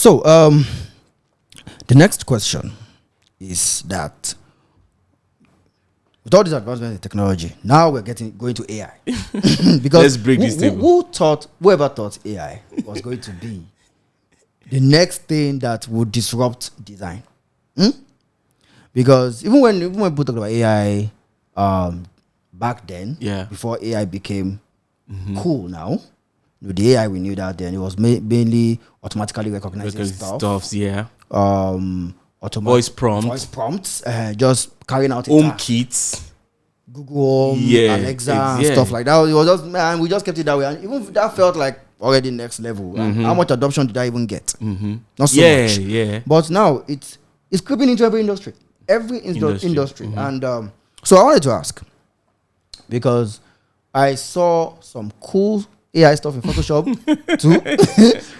So, the next question is that with all these advancements in technology, now we're going to AI. Because let's break this table. Whoever thought AI was going to be the next thing that would disrupt design? Because even when people talk about AI back then, before AI became cool now, the AI we knew that then it was mainly automatically recognizing stuff. Voice prompts, just carrying out home kits, Google Home, Alexa, and stuff like that. It was just, man, we just kept it that way, and even that felt like already next level. How much adoption did I even get? Not so much. But now it's creeping into every industry, and so I wanted to ask, because I saw some cool AI stuff in Photoshop too,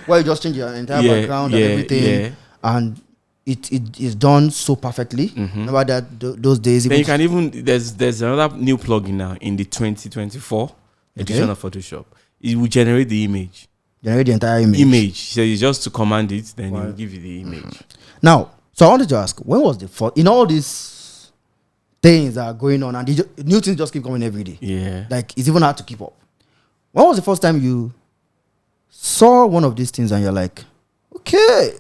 where you just change your entire background and everything, and it is done so perfectly. Remember that those days. Then you can even there's another new plugin now in the 2024 edition of Photoshop. It will generate the image, generate the entire image. So it's just to command it, then it will give you the image. Now, so I wanted to ask, when was the first in all these things that are going on, and new things just keep coming every day? Like it's even hard to keep up. When was the first time you saw one of these things and you're like, okay,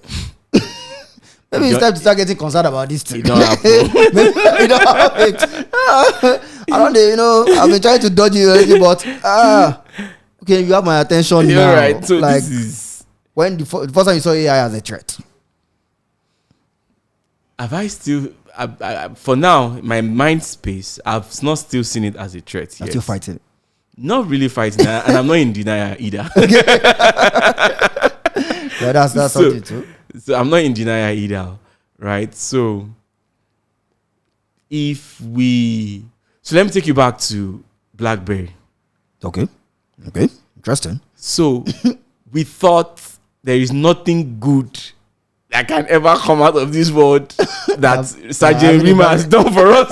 maybe it's time to start getting concerned about this thing? It don't happen. It don't happen. I don't know, I've been trying to dodge you already, but okay, you have my attention now. Right. So like, this is when the first time you saw AI as a threat? Have I still? For now, my mind space, I've not still seen it as a threat yet. Still fighting it? Not really fighting, and I'm not in denial either. That's something too. So I'm not in denial either, right? So let me take you back to BlackBerry. Okay, interesting. So we thought there is nothing good that can ever come out of this world that Sergeant Rima has done for us.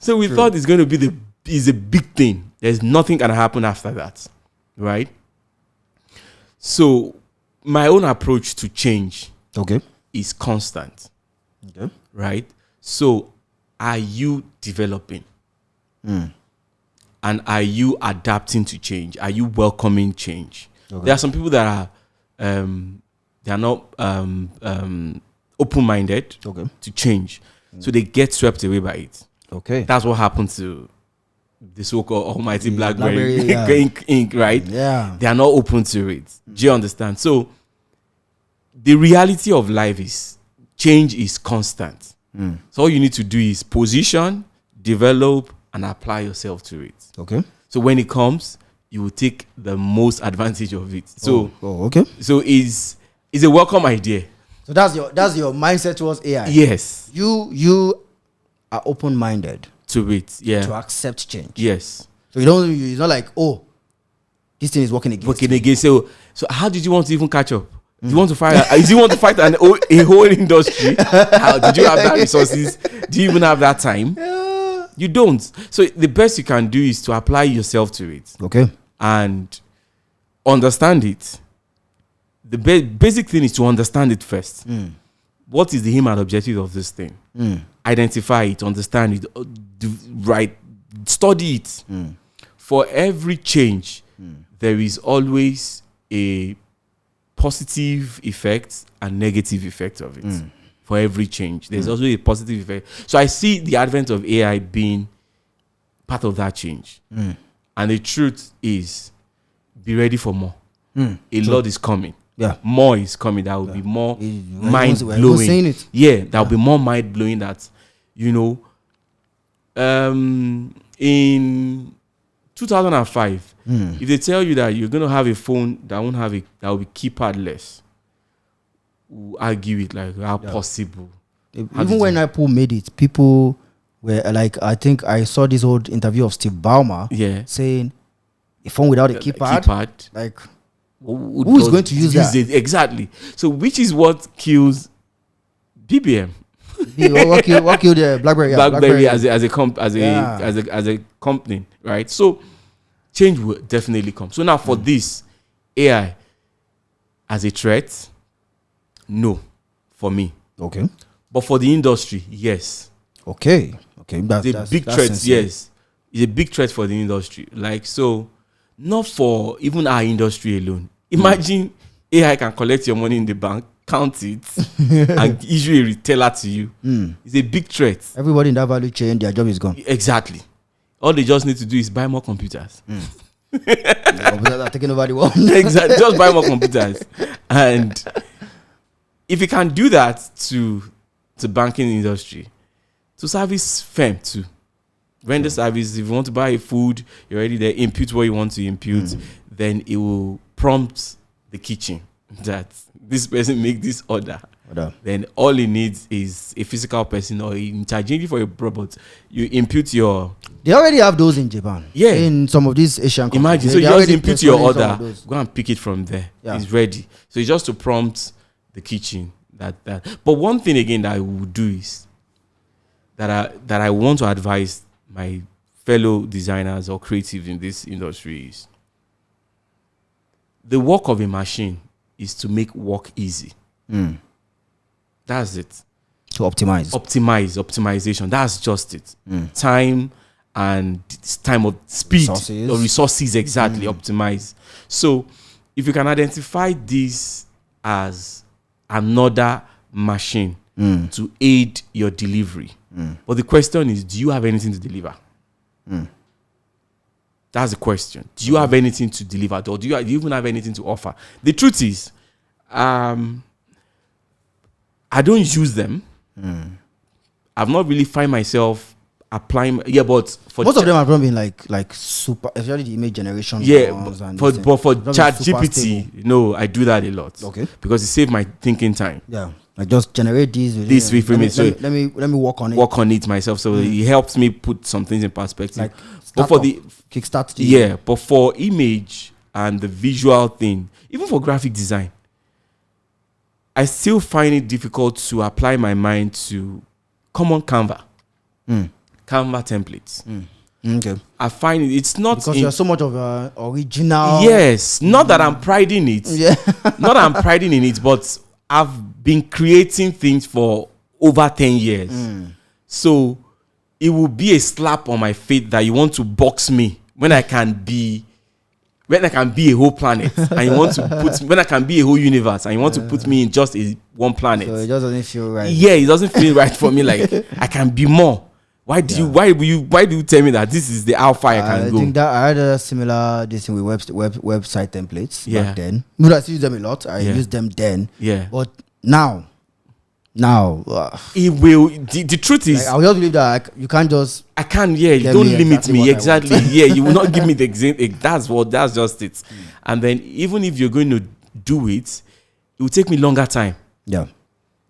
So we thought it's going to be is a big thing. There's nothing can happen after that, right? So my own approach to change is constant, right? So are you developing? And are you adapting to change? Are you welcoming change? There are some people that are they are not open-minded to change, so they get swept away by it. That's what happened to the so-called almighty BlackBerry Inc., right? They are not open to it. Do you understand? So the reality of life is change is constant. So all you need to do is position, develop, and apply yourself to it. So when it comes, you will take the most advantage of it. So so it's a welcome idea. So that's your mindset towards AI. Yes. You are open-minded to it, to accept change. Yes. So it's not like, oh, this thing is working against me. So how did you want to even catch up? Do you want to fight? Do you want to fight a whole industry? How did you have that resources? Do you even have that time? You don't. So the best you can do is to apply yourself to it. And understand it. The basic thing is to understand it first. What is the aim and objective of this thing? Identify it, understand it, study it. For every change, there is always a positive effect and negative effect of it. For every change, there's also a positive effect. So I see the advent of AI being part of that change. And the truth is, be ready for more. A lot is coming. More is coming. That will be more mind-blowing. That will be more mind-blowing that, in 2005, if they tell you that you're going to have a phone that will be keypad-less, we'll argue it like, how possible? Even when Apple made it, people were like, I think I saw this old interview of Steve Ballmer saying, a phone without a keypad, like, who is going to use that? Exactly. So which is what kills BBM. What killed BlackBerry? BlackBerry as a company, right? So change will definitely come. So now for this AI, as a threat, no, for me. Okay. But for the industry, yes. Okay. That's big threat, yes. It's a big threat for the industry. Like, so, not for even our industry alone. Imagine AI can collect your money in the bank, count it, and issue a retailer to you. It's a big threat. Everybody in that value chain, their job is gone. Exactly. All they just need to do is buy more computers. The computers are taking over the world. Exactly. Just buy more computers. And if you can do that to banking industry, to service firm too. Render service, if you want to buy food, you're already there, impute what you want to impute, then it will prompt the kitchen that this person make this order. Then all it needs is a physical person or interchange for a robot. You impute your... They already have those in Japan. Yeah. In some of these Asian countries. Imagine, so you just input your order, go and pick it from there. Yeah. It's ready. So it's just to prompt the kitchen. But one thing again that I would do is that I want to advise my fellow designers or creatives in this industry is the work of a machine is to make work easy. That's it. To optimization. That's just it. Time and time of speed or resources exactly optimize. So if you can identify this as another machine to aid your delivery. But the question is, do you have anything to deliver? That's the question. Do you have anything to deliver? Or do you even have anything to offer? The truth is, I don't use them. I've not really find myself applying. But for most of them have not been like super, especially the image generation. But for ChatGPT, no, I do that a lot. Okay, because it saved my thinking time. Yeah, I just generate this way for me. So let me work on it. Work on it myself. So it helps me put some things in perspective. Like but for the kickstart. But for image and the visual thing, even for graphic design, I still find it difficult to apply my mind to common Canva. Canva templates. Okay. I find it's not because you're so much of original. Yes, not that I'm priding it. Yeah. Not that I'm priding in it, but I've been creating things for over 10 years. So it will be a slap on my face that you want to box me when I can be a whole planet, and you want to put when I can be a whole universe, and you want to put me in just one planet. So it just doesn't feel right. Yeah, it doesn't feel right for me. Like I can be more. Why do you tell me that this is the how far I can go? I think that I had a similar this thing with website templates back then. But I still use them a lot. I used them then. Yeah. But now it will. The truth is, I will just believe that you can't just. I can't. Yeah, you don't limit me exactly. Yeah, you will not give me the example. That's just it. And then even if you're going to do it, it will take me longer time. Yeah.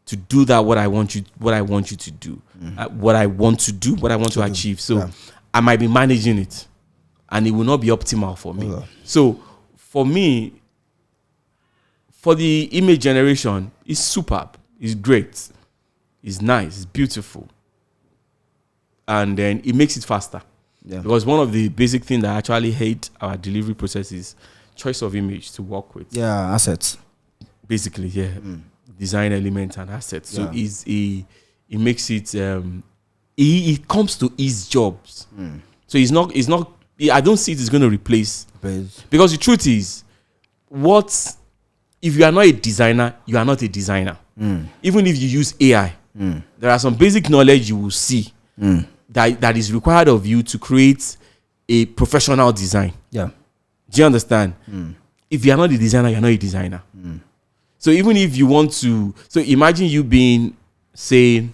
To do that, what I want you to do, what I want to do, what I want to achieve. So I might be managing it, and it will not be optimal for me. So for me, for the image generation, it's superb, it's great, it's nice, it's beautiful, and then it makes it faster. Yeah. Because one of the basic things that I actually hate our delivery process is choice of image to work with. Yeah, assets. Basically, yeah. Design element and assets. So it makes it it comes to ease jobs. So it's not I don't see it is going to replace, because the truth is, if you are not a designer, you are not a designer. Even if you use AI, there are some basic knowledge you will see that is required of you to create a professional design. Yeah. Do you understand? If you are not a designer, you are not a designer. So even if you want to, so imagine you being, say,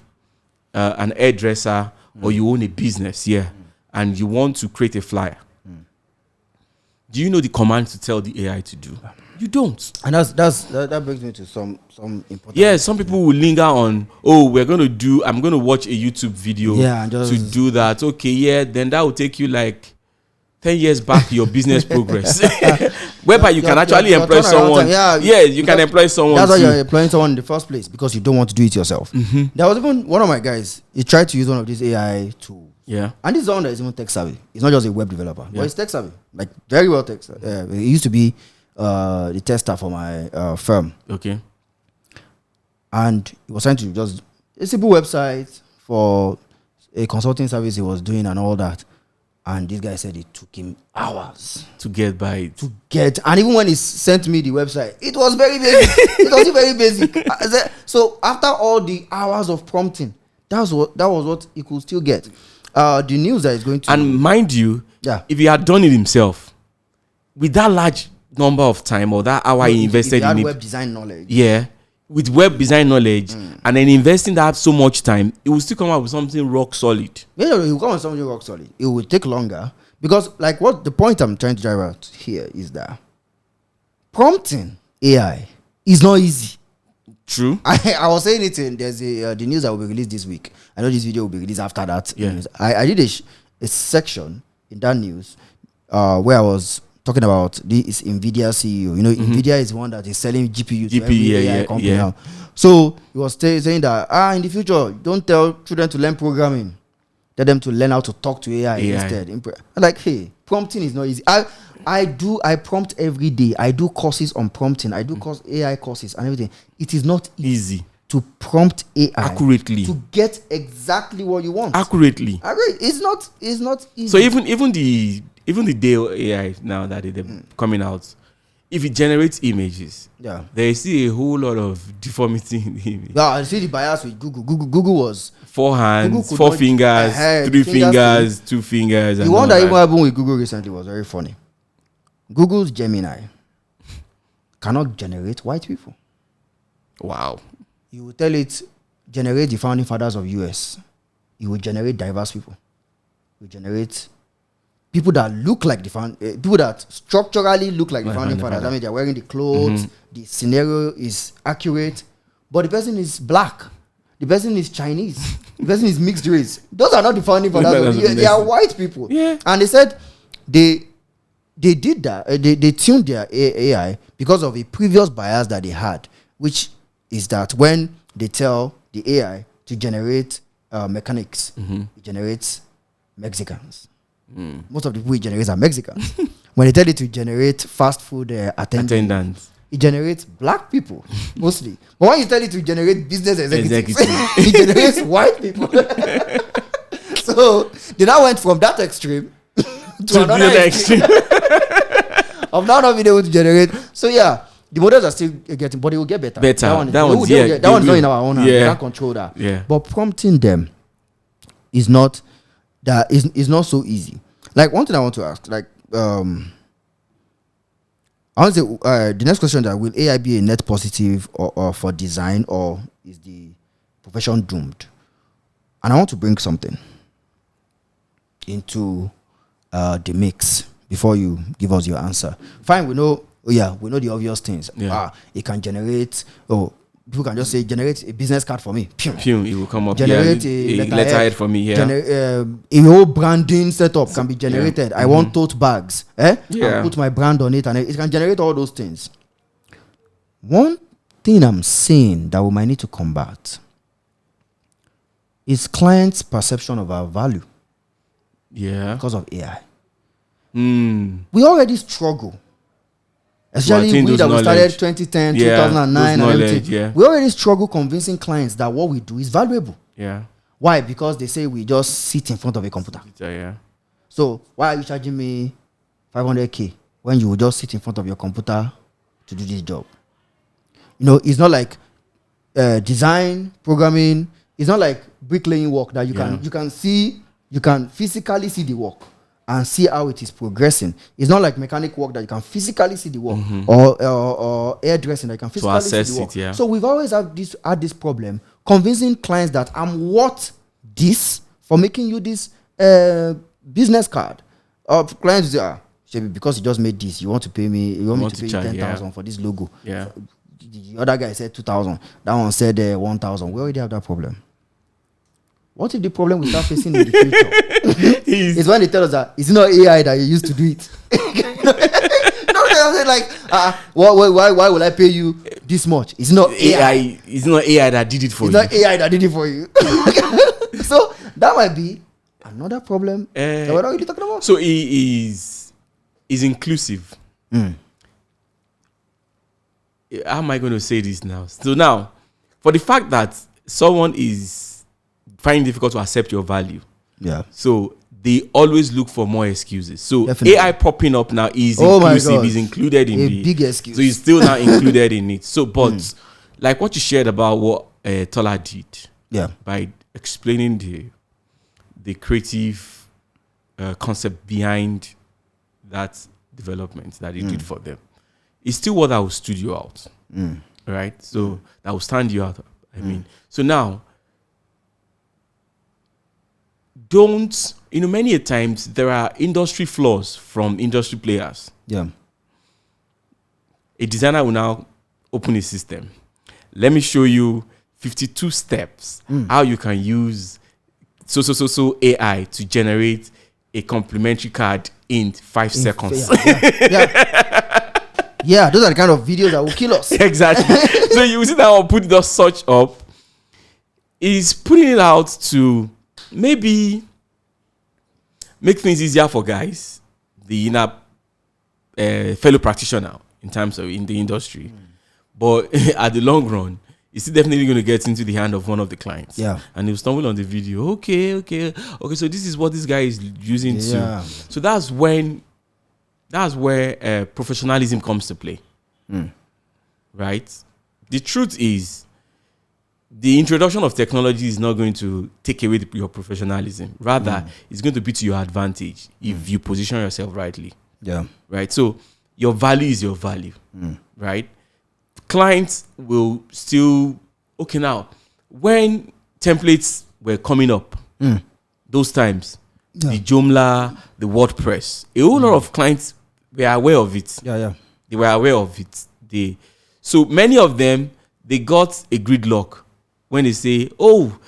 an hairdresser, or you own a business here, and you want to create a flyer. Do you know the command to tell the AI to do? You don't. And that brings me to some important. Yeah, some people will linger on, I'm going to watch a YouTube video to do that. Okay, yeah, then that will take you like 10 years back your business progress, whereby you can actually employ someone. You can employ someone. That's why you're employing someone in the first place, because you don't want to do it yourself. There was even one of my guys. He tried to use one of these AI tools. Yeah, and this is someone that is even tech savvy. He's not just a web developer, but he's tech savvy, like very well tech savvy. He used to be the tester for my firm. Okay. And he was trying to just a simple website for a consulting service he was doing and all that. And this guy said it took him hours to get by it. And even when he sent me the website, it was very basic. It was very basic. So after all the hours of prompting, that was what he could still get. The news that is going to, and mind you, if he had done it himself, with that large number of time or that hour he invested in web design knowledge, with web design knowledge, and then investing that so much time, it will still come out with something rock solid. He will come with something rock solid. It will take longer because, like, what the point I'm trying to drive out here is that prompting AI is not easy. True. I was saying it in there's the news that will be released this week. I know this video will be released after that. Yeah. I did a section in that news where I was talking about this NVIDIA CEO. You know, NVIDIA is one that is selling GPUs to every AI company now. So he was saying that in the future, don't tell children to learn programming. Tell them to learn how to talk to AI. Instead. I'm like, hey, prompting is not easy. I prompt every day. I do courses on prompting. I do AI courses and everything. It is not easy to prompt AI accurately to get exactly what you want. Accurately. It's not easy. So even the Dale AI now that they're coming out, if it generates images, there is still a whole lot of deformity in the image. I see the bias with Google. Google was 4 hands, 4 fingers, 3 fingers, 2 fingers. The one that even happened with Google recently was very funny. Google's Gemini cannot generate white people. Wow. You will tell it, generate the founding fathers of US. You will generate diverse people. You will generate people that look like people that structurally look like the founding fathers. I mean, they're wearing the clothes, the scenario is accurate, but the person is black. The person is Chinese. The person is mixed race. Those are not the founding fathers. They are white people. Yeah. And they said they did that. They tuned their AI because of a previous bias that they had, which is that when they tell the AI to generate mechanics, it generates Mexicans. Most of the people it generates are Mexicans. When they tell it to generate fast food attendants, it generates black people mostly. But when you tell it to generate business executives, it generates white people. So they now went from that extreme to another extreme of now not being able to generate. So the models are still getting, but they will get better. That one's not in our own hands. We can't control that. Yeah. But prompting them is not so easy. Like, one thing I want to ask, like, I want to say the next question: that will AI be a net positive or for design, or is the profession doomed? And I want to bring something into the mix before you give us your answer. Fine, we know the obvious things. It can generate. People can just say, generate a business card for me. Pew, it will come up. Generate a letterhead for me. A whole branding setup can be generated. I want tote bags. I'll put my brand on it, and it can generate all those things. One thing I'm saying that we might need to combat is clients' perception of our value. Yeah. Because of AI. We already struggle. Especially we that we started 2010, 2009 and everything. We already struggle convincing clients that what we do is valuable. Yeah. Why? Because they say we just sit in front of a computer. Yeah. So why are you charging me 500K when you will just sit in front of your computer to do this job? You know, it's not like design, programming. It's not like bricklaying work that you can physically see the work and see how it is progressing. It's not like mechanic work that you can physically see the work, or hairdressing that you can physically see the work. Yeah. So we've always had this problem convincing clients that I'm worth this for making you this business card. Clients say, because you just made this, you want to pay me, you want me to pay you 10,000 for this logo. Yeah. The other guy said 2,000. That one said 1,000. We already have that problem. What if the problem we start facing in the future is when they tell us that it's not AI that you used to do it? Why will I pay you this much? It's not AI. It's not AI that did it for you. It's not AI that did it for you. So that might be another problem that we're not really talking about. So it is inclusive. how am I going to say this now? So now, for the fact that someone is finding it difficult to accept your value, so they always look for more excuses. So definitely. AI popping up now is inclusive, is included in the big excuse. So it's still now included in it. So, but like what you shared about what Tola did, by explaining the creative concept behind that development that he did for them, it's still what I will stood you out, right? So that will stand you out. I mean, so now, don't, many a times there are industry flaws from industry players. Yeah. A designer will now open a system. Let me show you 52 steps how you can use so AI to generate a complimentary card in 5 seconds. Yeah, those are the kind of videos that will kill us. Exactly. So you see that I'll put the search up. Is putting it out to maybe make things easier for guys, the inner fellow practitioner in terms of in the industry. But at the long run, it's definitely going to get into the hand of one of the clients. Yeah. And he'll stumble on the video. Okay. So this is what this guy is using to. So that's where professionalism comes to play. Right? The truth is, the introduction of technology is not going to take away your professionalism. Rather, it's going to be to your advantage if you position yourself rightly. Yeah. Right? So your value is your value. Right? Clients will still... Okay, now, when templates were coming up, those times, the Joomla, the WordPress, a whole lot of clients were aware of it. Yeah. They were aware of it. So many of them, they got a gridlock when they say, oh,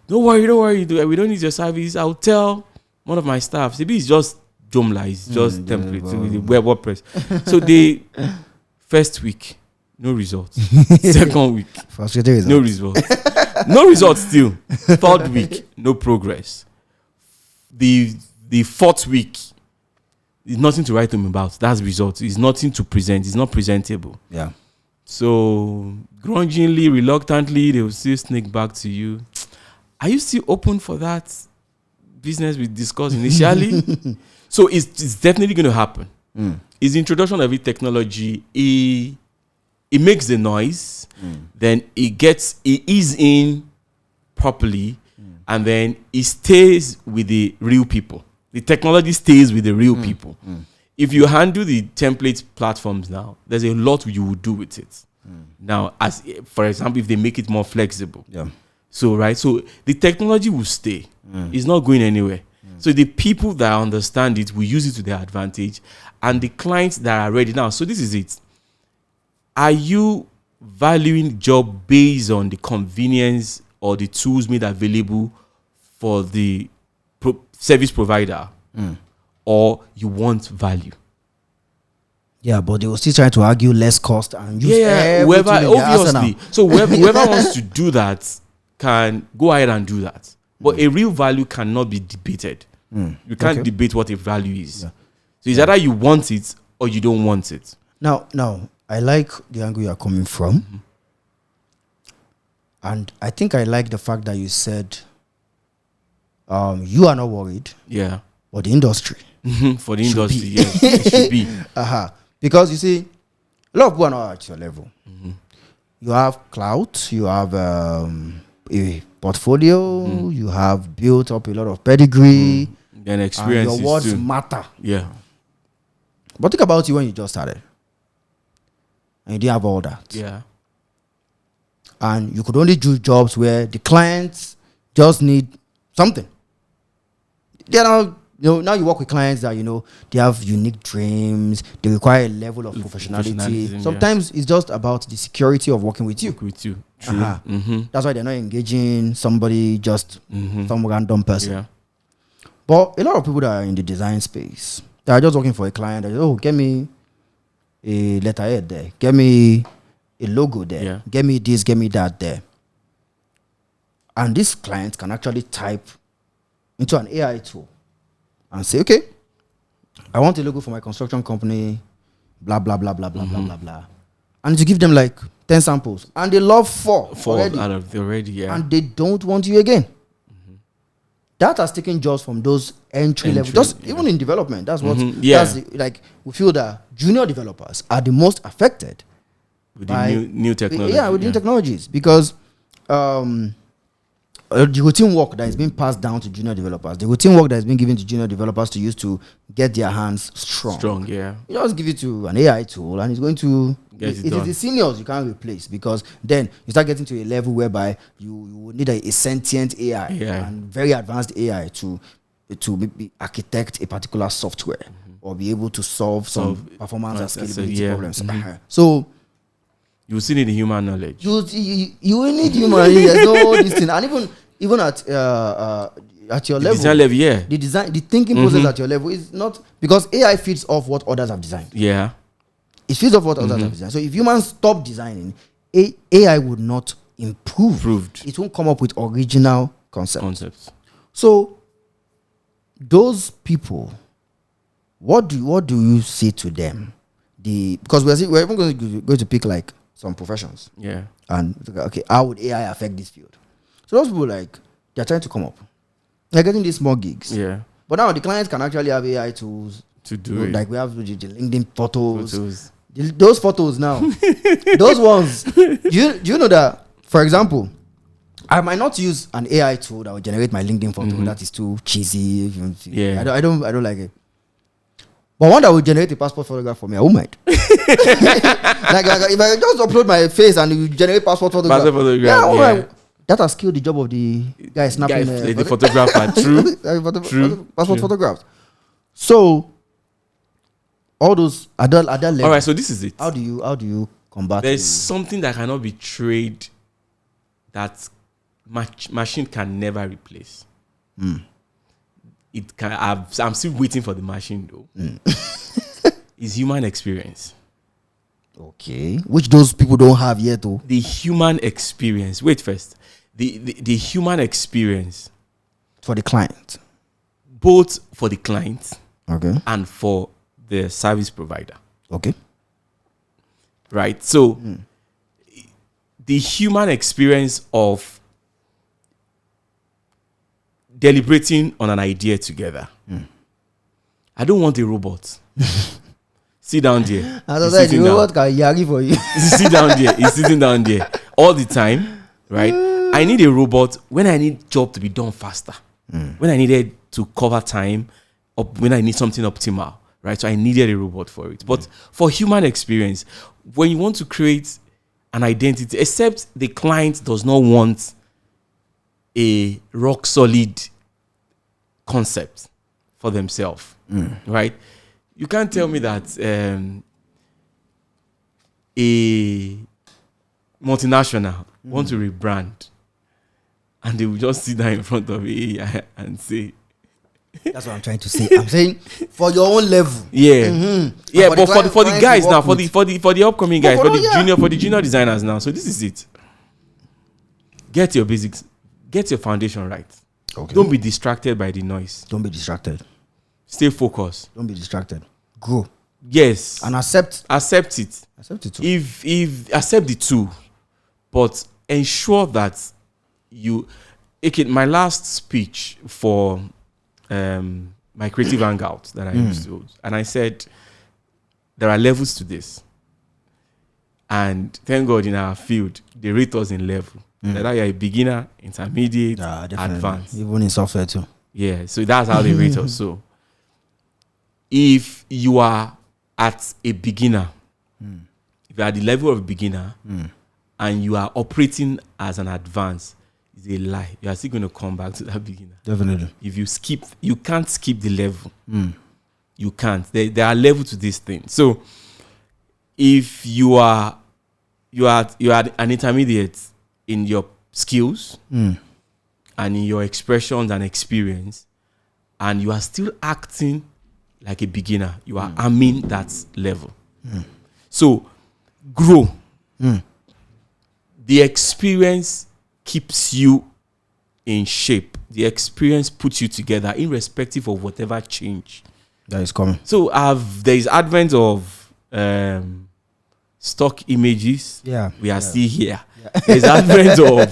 don't worry, we don't need your service. I'll tell one of my staff, maybe it's just Joomla, it's just templates, WordPress. So the first week, no results. Second week, no results. No results still. Third week, no progress. The fourth week, there's nothing to write them about. That's results. It's nothing to present. It's not presentable. Yeah. So grudgingly, reluctantly, they will still sneak back to you. Are you still open for that business we discussed initially? So it's definitely going to happen. It's the introduction of technology. It makes the noise, then it is in properly, and then it stays with the real people. The technology stays with the real people. If you handle the template platforms now, there's a lot you will do with it. Now, as for example, if they make it more flexible. Yeah. So the technology will stay. It's not going anywhere. So the people that understand it will use it to their advantage, and the clients that are ready now. So this is it. Are you valuing job based on the convenience or the tools made available for the service provider, or you want value? Yeah, but they will still try to argue less cost and use whoever, obviously. So whoever wants to do that can go ahead and do that. But a real value cannot be debated. You can't debate what a value is. Yeah. So it's either you want it or you don't want it. Now, I like the angle you are coming from. And I think I like the fact that you said you are not worried. Yeah. But the industry. For the industry, yes. It should be. Because you see, a lot of people are not at your level. You have clout, you have a portfolio, you have built up a lot of pedigree. And experience. And your words matter. Yeah. But think about you when you just started. And you didn't have all that. Yeah. And you could only do jobs where the clients just need something. They are now you work with clients that they have unique dreams. They require a level of professionality. Sometimes it's just about the security of working with you. True. That's why they're not engaging somebody, just some random person. Yeah. But a lot of people that are in the design space, they are just working for a client. That get me a letterhead there, get me a logo there, get me this, get me that there. And this client can actually type into an AI tool and say, okay, I want a logo for my construction company, blah, blah, blah, blah, blah, blah, blah, blah. and you give them like 10 samples, and they love four already. Out of already, yeah. And they don't want you again. That has taken jobs from those entry level. Just even in development, that's what. Like we feel that junior developers are the most affected with the new technology. Yeah, with new technologies, because the routine work that is being passed down to junior developers, the routine work that is being given to junior developers to use to get their hands strong. Yeah. You just give it to an AI tool, and it's going to. It is the seniors you can't replace, because then you start getting to a level whereby you would need a sentient AI and very advanced AI to be architect a particular software or be able to solve some performance and scalability problems. So you still need the human knowledge. You will need human. There's no this thing, and even at your level, design level, the thinking process at your level is not, because AI feeds off what others have designed. Yeah. It feeds off what others have designed. So if humans stop designing, AI would not improve. It won't come up with original concepts. So those people, what do you say to them? Because we're even going to pick like some professions. Yeah. And okay, how would AI affect this field? So those people, like, they're trying to come up. They're getting these small gigs. Yeah. But now the clients can actually have AI tools to do it. Like we have the LinkedIn photos. Those photos now, those ones. Do you know that, for example, I might not use an AI tool that will generate my LinkedIn photo. That is too cheesy. Yeah. I don't like it. But one that will generate a passport photograph for me, I won't mind. like if I just upload my face and you generate passport photograph, that has killed the job of the guy snapping the photographer. True. Passport photographs. So all those other levels. All right, so this is it. How do you combat? There's something that cannot be traded that machine can never replace. It can. I'm still waiting for the machine though. Is human experience. Okay, which those people don't have yet though. The human experience. Wait first. The human experience for the client. Both for the client, and for the service provider. Okay. Right. So the human experience of deliberating on an idea together. I don't want a robot. Sit down there. I don't like the robot can yagi for you. Sit down there. He's sitting down there all the time. Right. I need a robot when I need job to be done faster. When I needed to cover time, or when I need something optimal. Right, so I needed a robot for it. But for human experience, when you want to create an identity, except the client does not want a rock solid concept for themselves, right? You can't tell me that a multinational want to rebrand and they will just sit down in front of AI and say, that's what I'm trying to say. I'm saying for your own level. Yeah. Yeah, but for the guys now, for the upcoming guys, for the junior designers now. So this is it. Get your basics, get your foundation right. Okay. Don't be distracted by the noise. Don't be distracted. Stay focused. Don't be distracted. Grow. Yes. And accept it. Accept it too. If accept the tool, but ensure that you. Okay, my last speech for my creative hangout that I used to, and I said there are levels to this, and thank God in our field they rate us in level. Whether you're a beginner, intermediate, advanced, even in software too. Yeah, so that's how they rate us. So if you are at a beginner, if you're at the level of a beginner, and you are operating as an advanced, it's a lie. You are still going to come back to that beginner. Definitely. If you skip, you can't skip the level. You can't. There are levels to this thing. So if you are an intermediate in your skills and in your expressions and experience, and you are still acting like a beginner, you are aiming that level. So grow. The experience keeps you in shape. The experience puts you together irrespective of whatever change that is coming. So there is advent of stock images. Yeah, we are still here. Yeah. There's advent of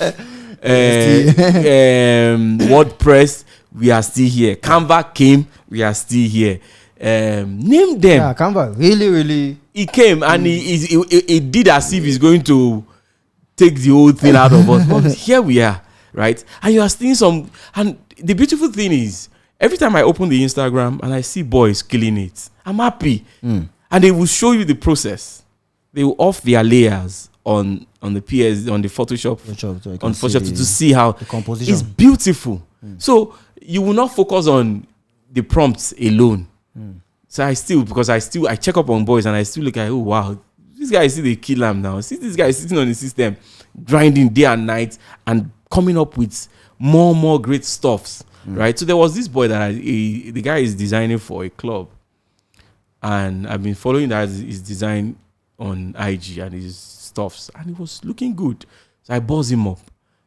WordPress. We are still here. Canva came. We are still here. Name them. Yeah, Canva really. He came and he did as if he's going to take the whole thing out of us. But here we are, right? And you are seeing some. And the beautiful thing is, every time I open the Instagram and I see boys killing it, I'm happy. And they will show you the process. They will off their layers on the PS, on the Photoshop, on Photoshop to see how the composition. It's beautiful. So you will not focus on the prompts alone. So I check up on boys and I still look at, oh wow, this guy is still a killer now. See this guy is sitting on the system, grinding day and night and coming up with more great stuffs, right? So there was this boy that the guy is designing for a club, and I've been following his design on IG and his stuffs, and it was looking good. So I buzzed him up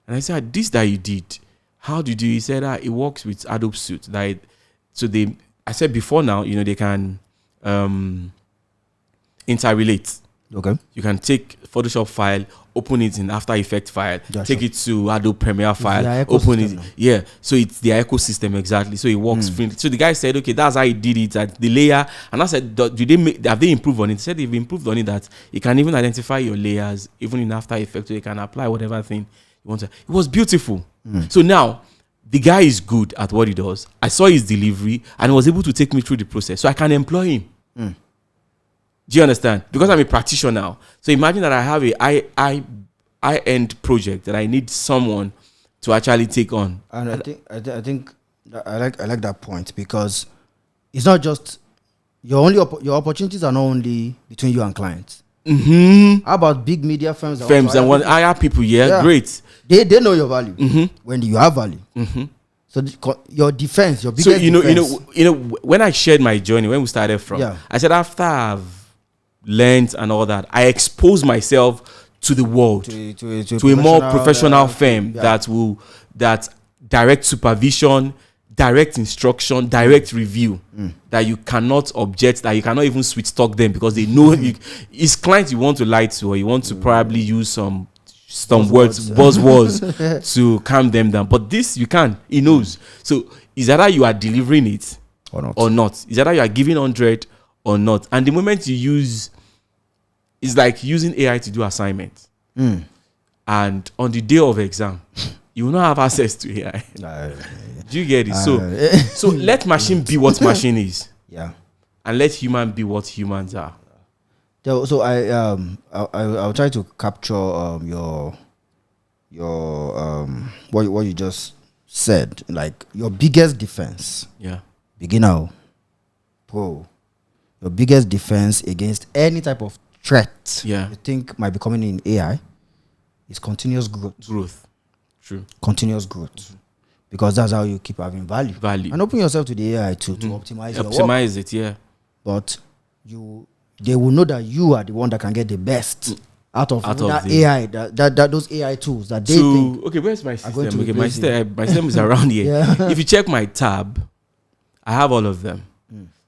and I said, this that you did, how did you? He said it works with Adobe Suite. I said before now, they can interrelate. Okay. You can take Photoshop file, open it in After Effects file, take it to Adobe Premiere file, open it. Yeah. So it's their ecosystem exactly. So it works freely. So the guy said, okay, that's how he did it at the layer. And I said, have they improved on it? He said they've improved on it that you can even identify your layers, even in After Effects, so you can apply whatever thing you want to. It was beautiful. So now the guy is good at what he does. I saw his delivery and he was able to take me through the process. So I can employ him. Do you understand? Because I'm a practitioner now. So imagine that I have a high-end project that I need someone to actually take on. And I think I like that point, because it's not just your opportunities are not only between you and clients. How about big media firms? Firms and hire people, great. They know your value when you have value. So your defense, your biggest defense. When I shared my journey, when we started from, I said after I've learned and all that, I expose myself to the world, to a more professional firm that direct supervision, direct instruction, direct review, that you cannot object, that you cannot even switch talk them, because they know it's clients you want to lie to, or you want to probably use some buzzwords to calm them down. But this you can. He knows. So is either you are delivering it or not. Is either you are giving 100 or not. And the moment you use, it's like using AI to do assignments. And on the day of exam, you will not have access to AI. Do you get it? So let machine be what machine is. Yeah. And let human be what humans are. So I'll try to capture your what you just said, like your biggest defense. Yeah. Beginner, pro. Your biggest defense against any type of threat you think might be coming in AI is continuous growth. True. Continuous growth. Because that's how you keep having value. And open yourself to the AI to optimize your work. Optimize it, yeah. But they will know that you are the one that can get the best out of that AI, those AI tools that they think. Okay, where's my system? Okay, my system is around here. Yeah. If you check my tab, I have all of them.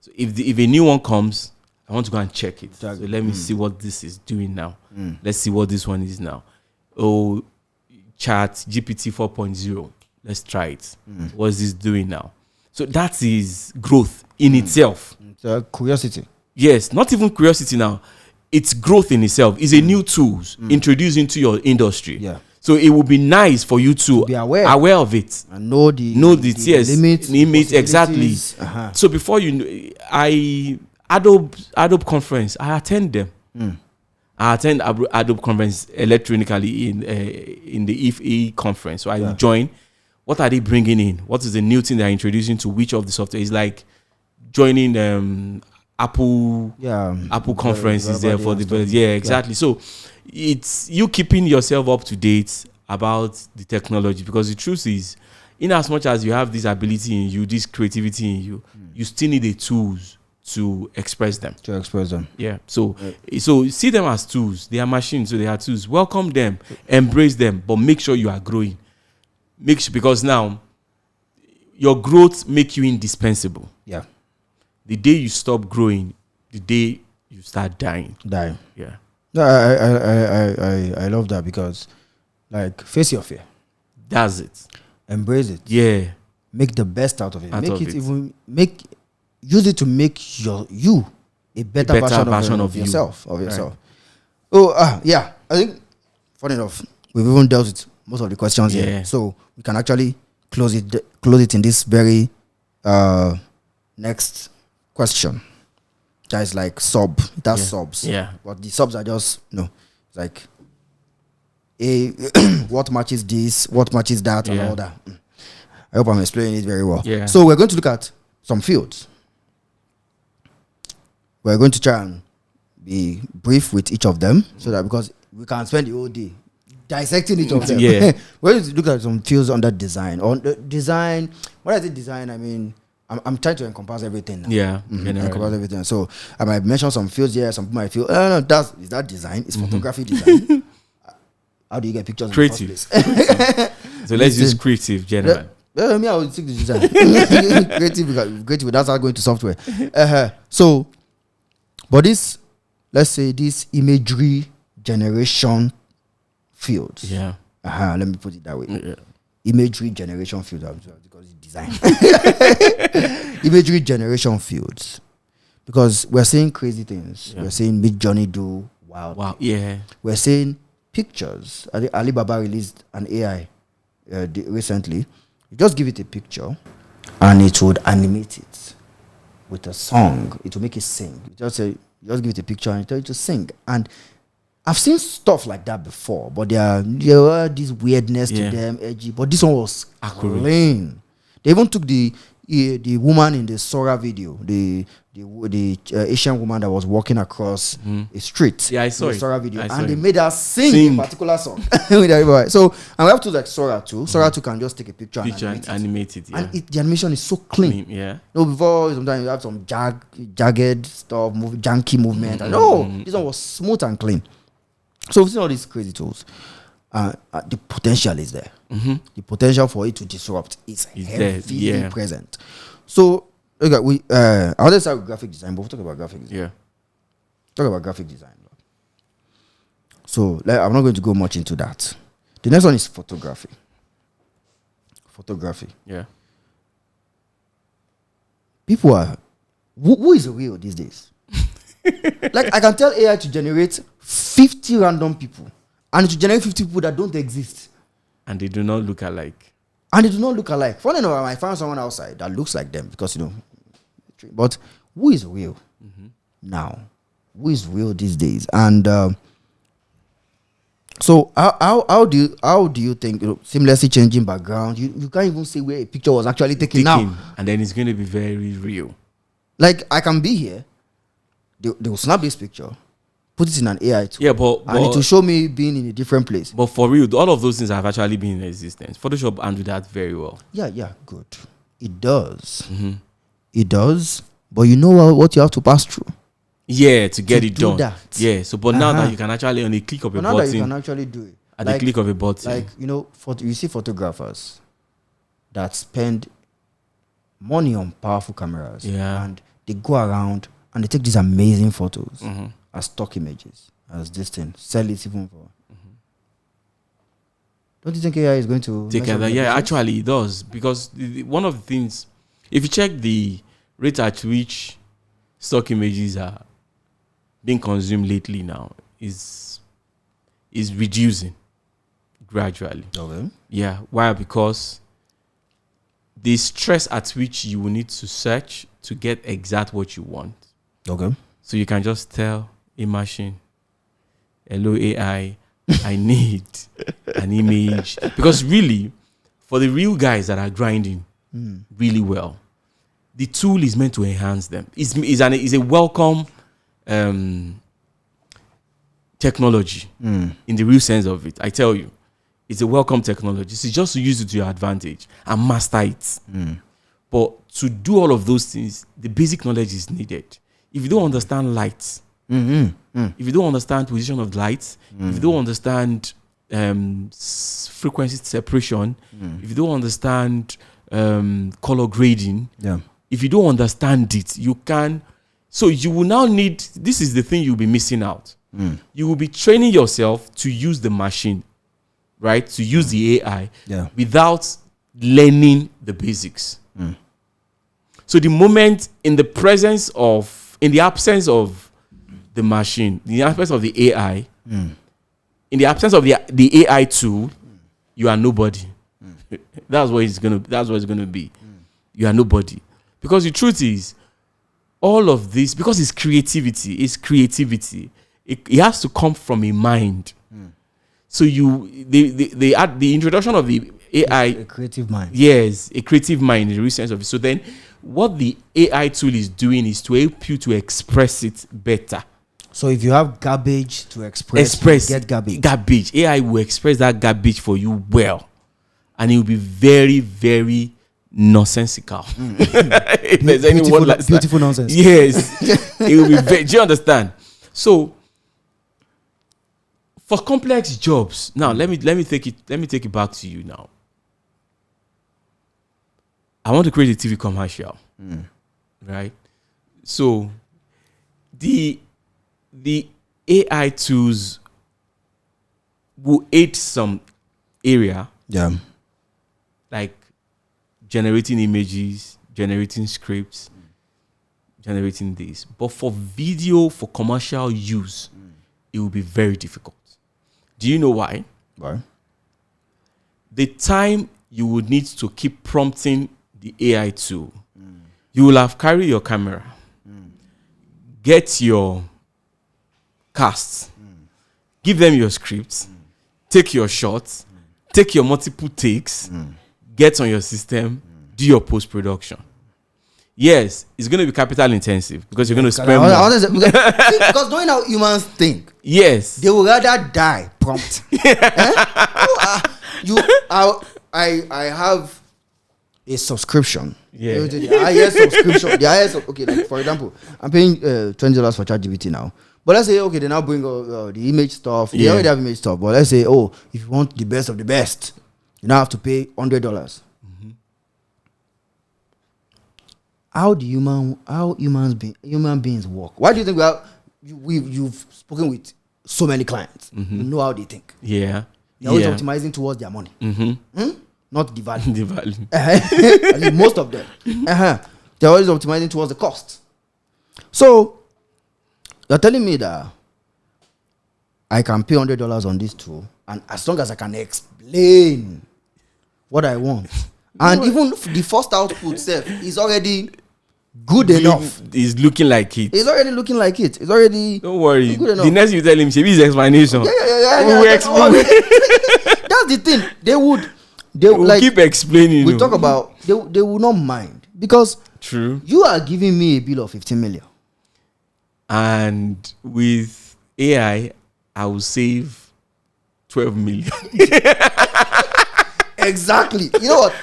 So if a new one comes, I want to go and check it. So let me see what this is doing now. Let's see what this one is now. Oh, Chat GPT 4.0. Let's try it. What's this doing now? So that is growth in itself. It's curiosity. Yes, not even curiosity now. It's growth in itself. It's a new tools introduced into your industry. Yeah. So it would be nice for you to be aware of it and know the limits exactly. So before Adobe conference, I attend them. I attend Adobe conference electronically in the IFE conference. So I join. What are they bringing in? What is the new thing they're introducing to which of the software? It's like joining Apple conferences there for exactly. So it's you keeping yourself up to date about the technology, because the truth is, in as much as you have this ability in you, this creativity in you, you still need the tools to express them. Yeah. So see them as tools. They are machines, so they are tools. Welcome them, embrace them, but make sure you are growing. Because now your growth make you indispensable. Yeah. The day you stop growing, the day you start dying. Yeah. No, I love that because, like, face your fear. That's it. Embrace it. Yeah. Make the best out of it. Use it to make you a better version of yourself. Right. Oh, yeah. I think, funny enough, we've even dealt with most of the questions here, so we can actually close it in this very next question. That is like subs. Yeah. But the subs are just like what matches this, what matches that, and all that. I hope I'm explaining it very well. Yeah. So we're going to look at some fields. We're going to try and be brief with each of them, so that because we can spend the whole day dissecting each of them. Yeah. We're going to look at some fields under design. On the design, what I say design, I mean, I'm trying to encompass everything now. Yeah. Encompass everything. So I might mention some fields here. Some people might feel, no, is that design? It's photography design. How do you get pictures? Creative. In the first place? So let's use creative, general. Me, I would stick to design. creative without going to software. So, but this, let's say this imagery generation field. Yeah. Let me put it that way. Yeah. Imagery generation field, because it's design. Imagery generation fields, because we're seeing crazy things. We're seeing Midjourney do wild. Wow. Yeah. We're seeing pictures. Alibaba released an AI recently. You just give it a picture, and it would animate it with a song. It will make it sing. You just give it a picture and tell it to sing. And I've seen stuff like that before, but there are this weirdness to them, edgy. But this one was clean. They even took the woman in the Sora video, the Asian woman that was walking across a street. Yeah, I saw the it. Sora video, and they made her sing a particular song with everybody. So, and we have to like Sora too. Sora too can just take a picture and animate it. And the animation is so clean. Yeah. No, before sometimes you have some jagged stuff, janky movement. And this one was smooth and clean. So we've seen all these crazy tools. The potential is there. The potential for it to disrupt is heavily present. So, okay, I want to start with graphic design, but we'll talk about graphic design. Yeah. Talk about graphic design. So, I'm not going to go much into that. The next one is photography. Yeah. People are... Who is real these days? Like, I can tell AI to generate 50 random people, and to generate 50 people that don't exist. And they do not look alike. Funny enough, I found someone outside that looks like them because, but who is real now? Who is real these days? And so how do you think, seamlessly changing background? You can't even say where a picture was actually taken now. And then it's going to be very real. Like, I can be here. They will snap this picture, put it in an AI tool. Yeah, but it will show me being in a different place. But for real, all of those things have actually been in existence. Photoshop handled that very well. Yeah, good. It does. It does. But you know what you have to pass through. Yeah, to get it done. That. Yeah. So, but now that you can actually on the click of a button. Now that you can actually do it. At the click of a button. Like, you see photographers that spend money on powerful cameras. Yeah. And they go around and they take these amazing photos as stock images, as this thing, sell it even for. Don't you think AI is going to take that? Yeah, actually it does, because one of the things, if you check the rate at which stock images are being consumed lately now, is reducing gradually. Okay. Yeah. Why? Because the stress at which you will need to search to get exact what you want. Okay. So you can just tell a machine, hello AI, I need an image. Because really, for the real guys that are grinding really well, the tool is meant to enhance them. It's a welcome technology in the real sense of it. I tell you, it's a welcome technology. So just to use it to your advantage and master it. But to do all of those things, the basic knowledge is needed. If you don't understand light, if you don't understand position of light, if you don't understand frequency separation, if you don't understand color grading, if you don't understand it, you can. So you will now need. This is the thing you'll be missing out. you will be training yourself to use the machine, right? To use the AI without learning the basics. So the moment in the absence of the machine, in the absence of the AI, in the absence of the AI tool, you are nobody. That's what it's gonna be. You are nobody. Because the truth is, all of this, because it's creativity, it has to come from a mind. So the introduction of the AI, a creative mind. Yes, a creative mind in the real sense of it. So then what the AI tool is doing is to help you to express it better. So if you have garbage to express get garbage. AI will express that garbage for you well. And it will be very, very nonsensical. If there's any word like beautiful nonsense. Yes. It will be very, do you understand? So for complex jobs, now let me take it back to you now. I want to create a TV commercial. Right? So the AI tools will aid some area. Yeah. Like generating images, generating scripts, generating this. But for video, for commercial use, it will be very difficult. Do you know why? Why? The time you would need to keep prompting the AI tool, you will have carried your camera, get your casts, give them your scripts, take your shots, take your multiple takes, get on your system, do your post-production. Yes, it's going to be capital intensive because you're going to spend more. Because knowing how humans think, yes, they would rather die prompt. I have a subscription. Yeah. The highest subscription. Okay, like for example, I'm paying $20 for ChatGPT now. But let's say, okay, they now bring the image stuff. They already have image stuff. But let's say, if you want the best of the best, you now have to pay $100. How human beings work? Why do you think you've spoken with so many clients? You know how they think. Yeah. They're always optimizing towards their money. Not the value. The value. At least most of them. They're always optimizing towards the cost. So you're telling me that I can pay $100 on this tool, and as long as I can explain what I want, and even the first output itself is already good enough. It's looking like it. It's already looking like it. It's already. Don't worry. Good enough. The next you tell him, Shebi is explanation. Yeah. We explain. That's the thing. They will like keep explaining. We talk about they will not mind because true. You are giving me a bill of 15 million, and with AI, I will save 12 million. Exactly. You know what?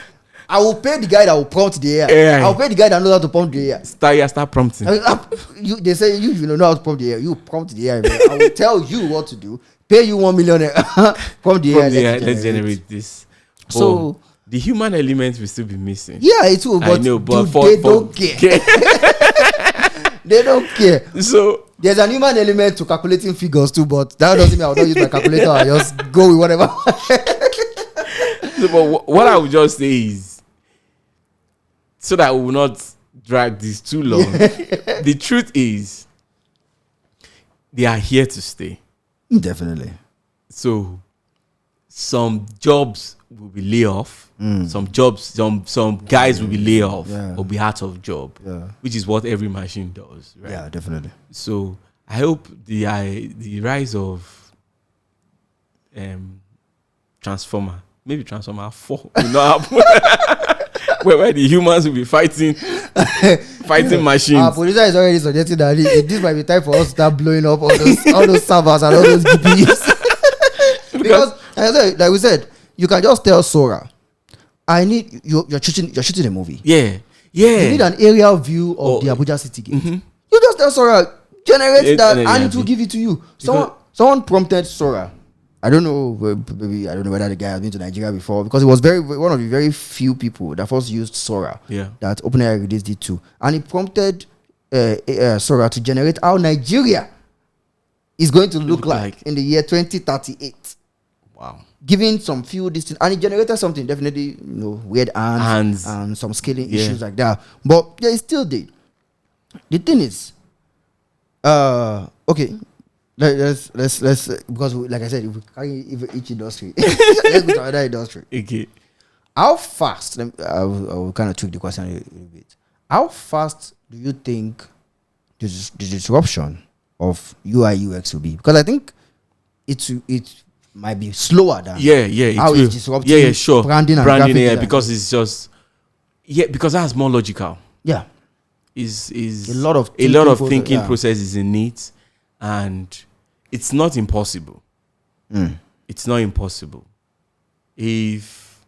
I will pay the guy that will prompt the AI. I will pay the guy that knows how to prompt the AI. Start prompting. They say you know how to prompt the AI. You prompt the AI. I will tell you what to do. Pay you $1 million. Prompt the AI. Let's generate this. So the human element will still be missing. Yeah, it will. But, they don't care. They don't care. So there's an human element to calculating figures too, but that doesn't mean I will not use my calculator. I just go with whatever. So, but what I would just say is, so that we will not drag this too long, the truth is, they are here to stay. Definitely. So, some jobs will be laid off. Some jobs, some guys will be laid off or be out of job, which is what every machine does. Right? Yeah, definitely. So, I hope the rise of Transformer. Maybe Transformer 4 will not happen. where the humans will be fighting machines. Our producer is already suggesting that this might be time for us to start blowing up all those servers and all those GPUs. Because like we said, you can just tell Sora, I need you're shooting a movie. Yeah. You need an aerial view of the Abuja city gate. You just tell Sora, generate that, and it will give it to you. Someone prompted Sora. I don't know whether the guy has been to Nigeria before, because it was one of the very few people that first used Sora. Yeah. That OpenAI released it too, and it prompted Sora to generate how Nigeria is going to look like in the year 2038. Wow. Giving some few distance, and it generated something definitely, weird hands and some scaling issues like that. But yeah, it still did. The thing is, okay, let's because like I said, if we carry each industry, let's go to another industry. Okay. How fast? I will kind of tweak the question a little bit. How fast do you think the disruption of UI UX will be? Because I think it might be slower than how it's disrupting sure. branding because it's just because that's more logical. Yeah. Is a lot of thinking processes in it, and it's not impossible. It's not impossible. It's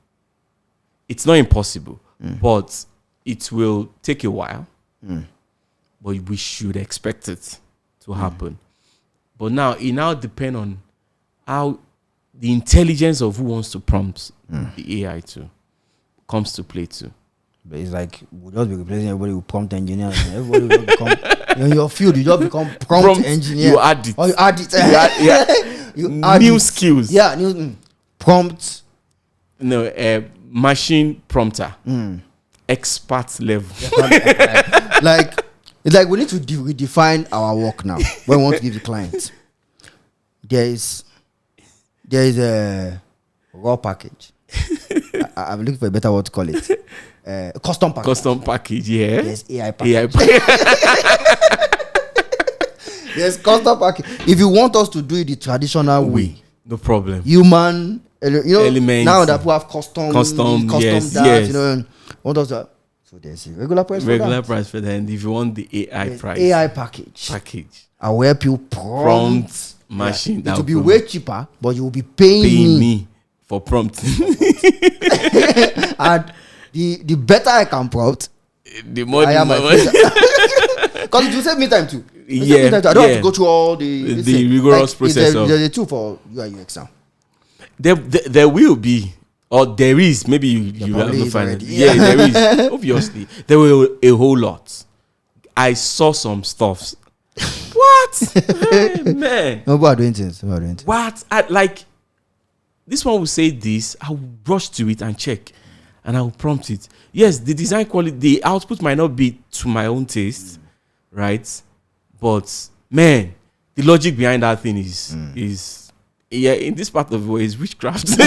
not impossible, but it will take a while. But we should expect it to happen. But now it now depends on how the intelligence of who wants to prompt the AI to comes to play too. But it's like we'll just be replacing everybody with prompt engineers. Everybody will become in your field. You just become prompt engineer. You add it. Or you add it. You add new skills. Yeah, new prompt. No, machine prompter. Expert level. Like it's like we need to redefine our work now. When we want to give the client, there is a raw package. I'm looking for a better word to call it. Custom package. Custom package, yeah. There's AI package. There's custom package. If you want us to do it the traditional way, no problem. Human, elements. Now that we have custom yes, that, yes. Want us to. So there's a regular price for that. Regular price for that. And if you want the AI price. AI package. I will help you prompt machine. It will be way cheaper, but you will be paying me for prompting. And the better I can prompt, the more I am because it will save me time too. I don't have to go through all the rigorous process. There's a tool for UI UX now. There will be, or there is. Maybe you have to find it. Yeah, there is. Obviously, there will a whole lot. I saw some stuff. What? Hey, man. Nobody are doing things. What? This one will say this. I will rush to it and check, and I will prompt it. Yes, the design quality, the output might not be to my own taste, right? But man, the logic behind that thing is in this part of the way is witchcraft. No,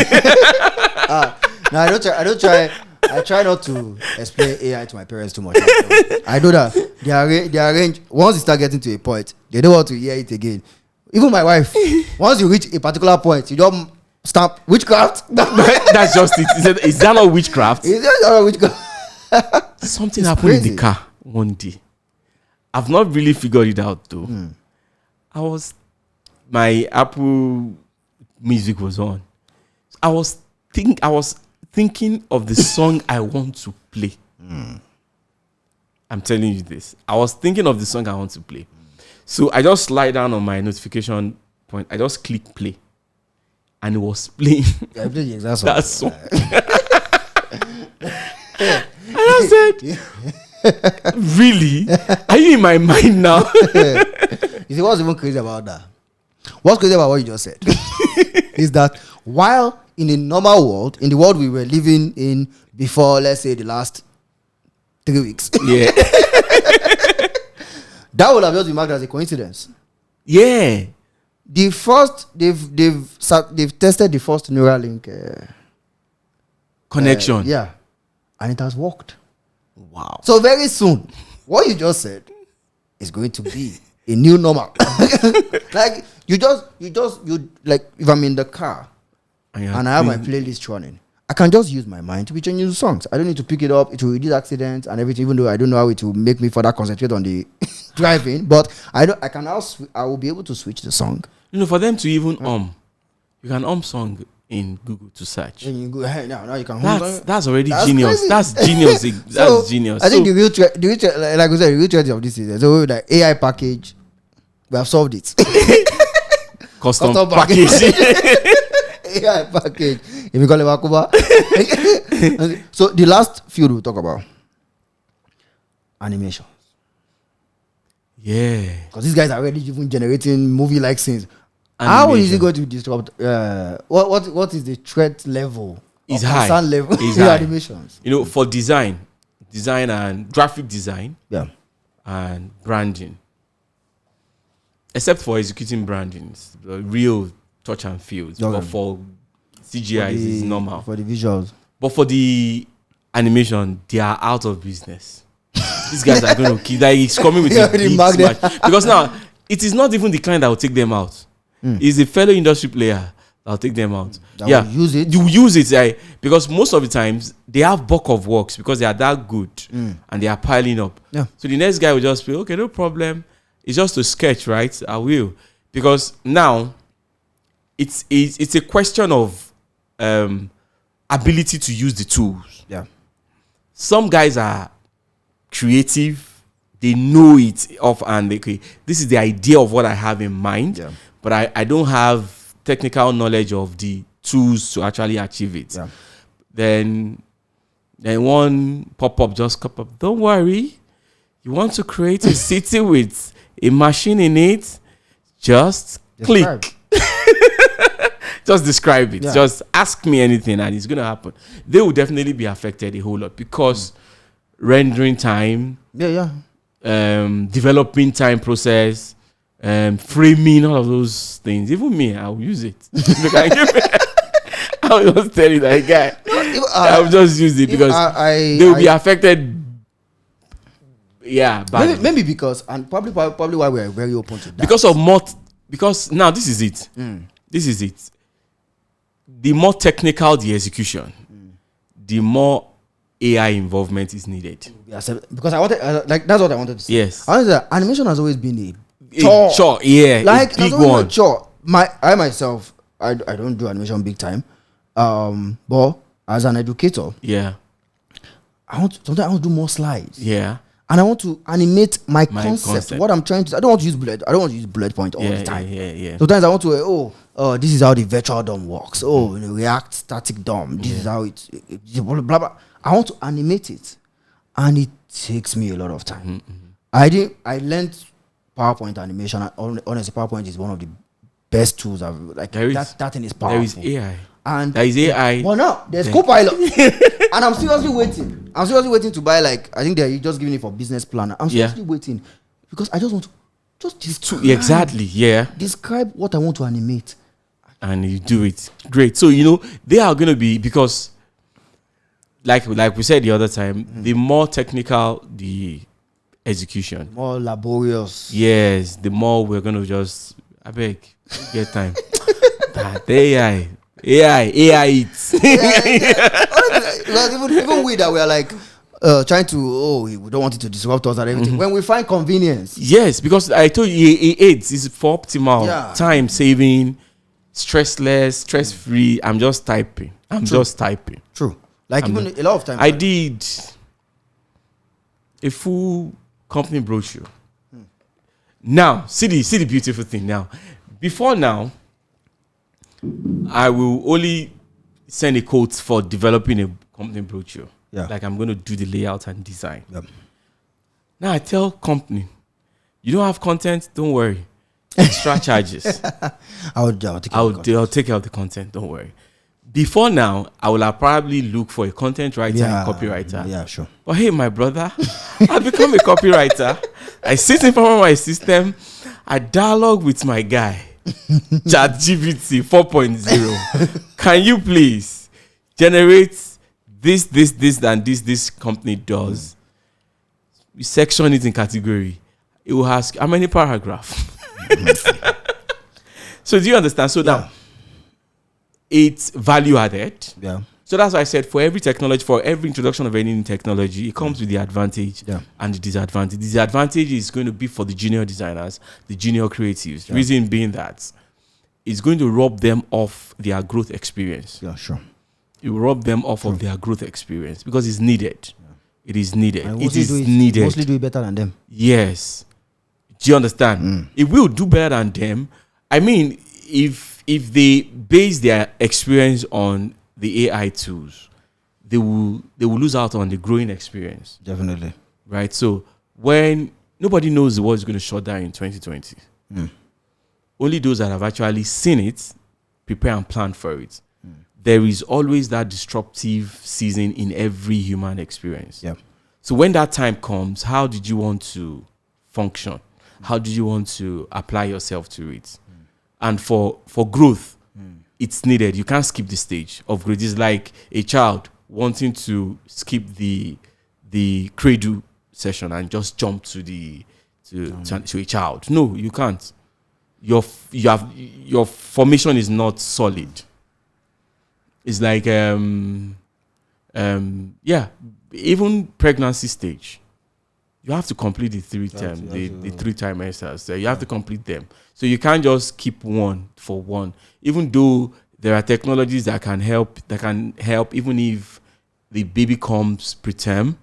I don't try. I try not to explain AI to my parents too much. I do that. They arrange. Once you start getting to a point, they don't want to hear it again. Even my wife, once you reach a particular point, you don't stop witchcraft. That's just it. Is that not witchcraft? Is that not witchcraft? Something happened in the car one day. I've not really figured it out though. My Apple Music was on. I was thinking of the song I want to play. I'm telling you this. I was thinking of the song I want to play. So I just slide down on my notification point. I just click play. And it was playing that song. And I said, really? Are you in my mind now? You see, what's even crazy about that? What's crazy about what you just said is that while in a normal world, in the world we were living in before, let's say, the last 3 weeks, that would have just been marked as a coincidence. Yeah. The first they've tested the first Neuralink connection. And it has worked. Wow. So very soon, what you just said is going to be a new normal. Like you like if I'm in the car and I have my playlist running, I can just use my mind to be changing the songs. I don't need to pick it up. It will reduce accidents and everything, even though I don't know how it will make me further concentrate on the driving. But I will be able to switch the song. For them to even you can song in Google to search. And you go ahead now you can. That's already genius. Crazy. That's genius. That's genius. I think the real like we said, the real trend of this is so like AI package. We have solved it. Custom package. AI package. If you call it Bakuba. So the last field we'll talk about animations. Yeah. Because these guys are already even generating movie-like scenes. How is it going to disrupt? What is the threat level? It's high. Concern level in animations. For design and graphic design. Yeah. And branding. Except for executing branding, the real touch and feel. Okay. But for CGI, it's normal. For the visuals. But for the animation, they are out of business. These guys are going to kill. Like, he's coming with a big smash. Because now, it is not even the client that will take them out. It's a fellow industry player that will take them out. That will use it. You use it, because most of the times, they have bulk of works because they are that good and they are piling up. Yeah. So the next guy will just be, okay, no problem. It's just a sketch, right? I will. Because now, it's a question of ability to use the tools. Yeah. Some guys are creative, they know it off, and okay, this is the idea of what I have in mind, but I don't have technical knowledge of the tools to actually achieve it. Then one pop-up just come up. Don't worry, you want to create a city with a machine in it, just click. Just describe it. Just ask me anything and it's going to happen. They will definitely be affected a whole lot because rendering time, developing time process, framing, all of those things. Even me, I'll use it. I'll just tell you that guy. I'll just use it because they will be affected. Yeah, maybe because, and probably why we are very open to that. Because now this is it. This is it. The more technical the execution, the more AI involvement is needed. Yes, because I wanted, that's what I wanted to say. Yes, I wanted to say, animation has always been a chore. Yeah, like a big one. I myself, I don't do animation big time, but as an educator, sometimes I want to do more slides. Yeah. And I want to animate my concept. What I'm trying to, I don't want to use bullet point all the time. Yeah. Sometimes I want to, this is how the virtual DOM works. React static DOM. This is how it blah, blah, blah. I want to animate it, and it takes me a lot of time. I learned PowerPoint animation. Honestly, PowerPoint is one of the best tools I've that thing is powerful. There is AI. And there is AI. Well, now there's Copilot, and I'm seriously waiting. To buy, like, I think they're just giving it for business planner. I'm seriously waiting because I just want to describe. Exactly. Yeah. Describe what I want to animate, and you do it great. So they are going to be, because like we said the other time, the more technical the execution, more laborious. Yes, the more we're going to just get time. That AI it. Even we that we are like trying to, we don't want it to disrupt us and everything. When we find convenience. Yes, because I told you it aids is for optimal time saving, stressless, stress-free. I'm just typing. True. Like even a lot of times. I did a full company brochure. Now, see the beautiful thing now. Before now, I will only send a quote for developing a company brochure. Yeah. Like, I'm going to do the layout and design. Yep. Now I tell company, you don't have content, don't worry. Extra charges. I'll take care of the content, don't worry. Before now, I will probably look for a content writer and copywriter. Yeah, sure. But hey, my brother, I've become a copywriter. I sit in front of my system. I dialogue with my guy. ChatGPT 4.0. Can you please generate this, and this company does? We section it in category. It will ask how many paragraphs. So do you understand? So now it's value added. Yeah. So that's why I said for every technology, for every introduction of any new technology, it comes with the advantage and the disadvantage. The disadvantage is going to be for the junior designers, the junior creatives. Yeah. Reason being that it's going to rob them of their growth experience. Yeah, sure. It will rob them off of their growth experience because it's needed. Yeah. It is needed. It is needed. Mostly do it better than them. Yes. Do you understand? It will do better than them. I mean, if they base their experience on the AI tools, they will lose out on the growing experience. Definitely. Right? So when nobody knows the world is going to shut down in 2020. Only those that have actually seen it prepare and plan for it. There is always that disruptive season in every human experience. Yeah. So when that time comes, how did you want to function? How did you want to apply yourself to it? And for growth, it's needed. You can't skip the stage of growth. It's like a child wanting to skip the cradle session and just jump to a child. No, you can't. Your formation is not solid. It's like even pregnancy stage, you have to complete the three trimesters. You have to complete them. So you can't just keep one for one. Even though there are technologies that can help even if the baby comes preterm.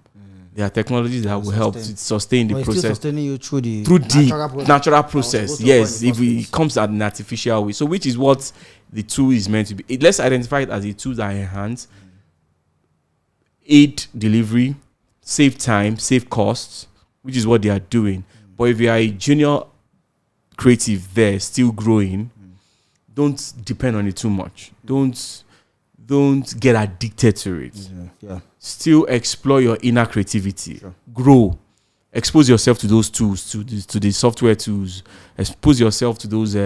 There are technologies that will help to sustain the process. Still sustaining you through the natural process. Yes, if it comes at an artificial way. So which is what the tool is meant to be. Let's identify it as a tool that enhance, aid delivery, save time, save costs, which is what they are doing. But if you are a junior creative there, still growing, don't depend on it too much. Don't get addicted to it. Still explore your inner creativity. Grow. Expose yourself to those tools, to the software tools. Expose yourself to those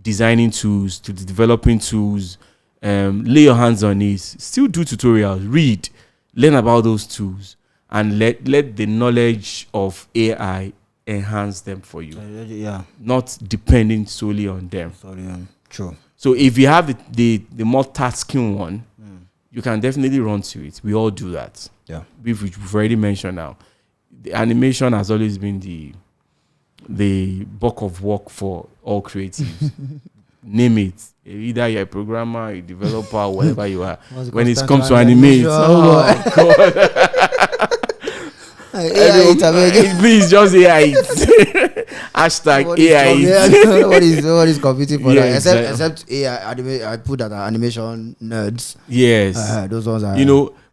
designing tools, to the developing tools. Lay your hands on it. Still do tutorials. Read. Learn about those tools. And let the knowledge of AI enhance them for you. Not depending solely on them. True. So if you have the more tasking one, you can definitely run to it. We all do that. Yeah. We've already mentioned now. The animation has always been the bulk of work for all creatives. Name it. Either you're a programmer, a developer, whatever you are. When it comes to animate, oh God. Please just AI it. Hashtag AI it. What is computing for that? Except AI. I put that animation nerds. Yes. Those ones are.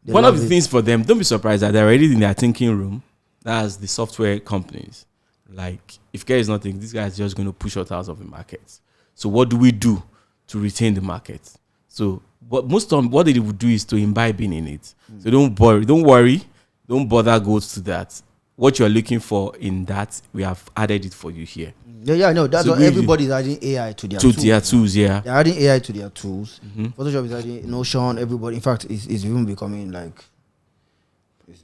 One of the things for them, don't be surprised that they're already in their thinking room. That's the software companies. Like, if care is nothing, this guy is just going to push us out of the market. So what do we do to retain the market? So what they would do is to imbibe in it. So don't worry. Don't bother go to that. What you're looking for in that, we have added it for you here. No, that's what everybody's adding AI to their tools. Yeah. They're adding AI to their tools. Photoshop is adding Notion, everybody. In fact, it's even becoming like...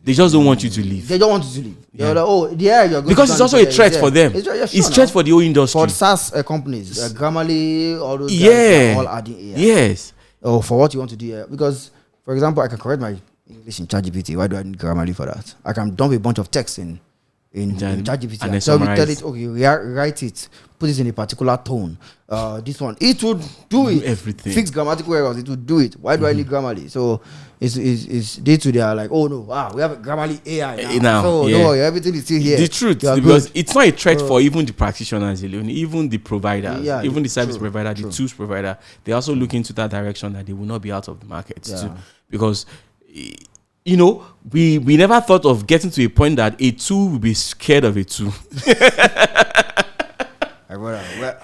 They just don't want you to leave. They don't want you to leave. They're like, you're going because it's also a threat for them. It's a threat for the whole industry. For SaaS companies, Grammarly, all those guys, they're all adding AI. Yes. For what you want to do. Because, for example, I can correct my English in ChatGPT. Why do I need Grammarly for that? I can dump a bunch of text in ChatGPT and so we tell it, okay, write it, put it in a particular tone. This one, it would do it. Everything. Fix grammatical errors, it would do it. Why do I need Grammarly? So it's day to day. Like, oh no, we have a Grammarly AI now. So no, everything is still here. The truth, because it's not a threat for even the practitioners alone, even the providers, even the service provider, the tools provider. They also look into that direction that they will not be out of the market too, because. We never thought of getting to a point that a tool will be scared of a tool.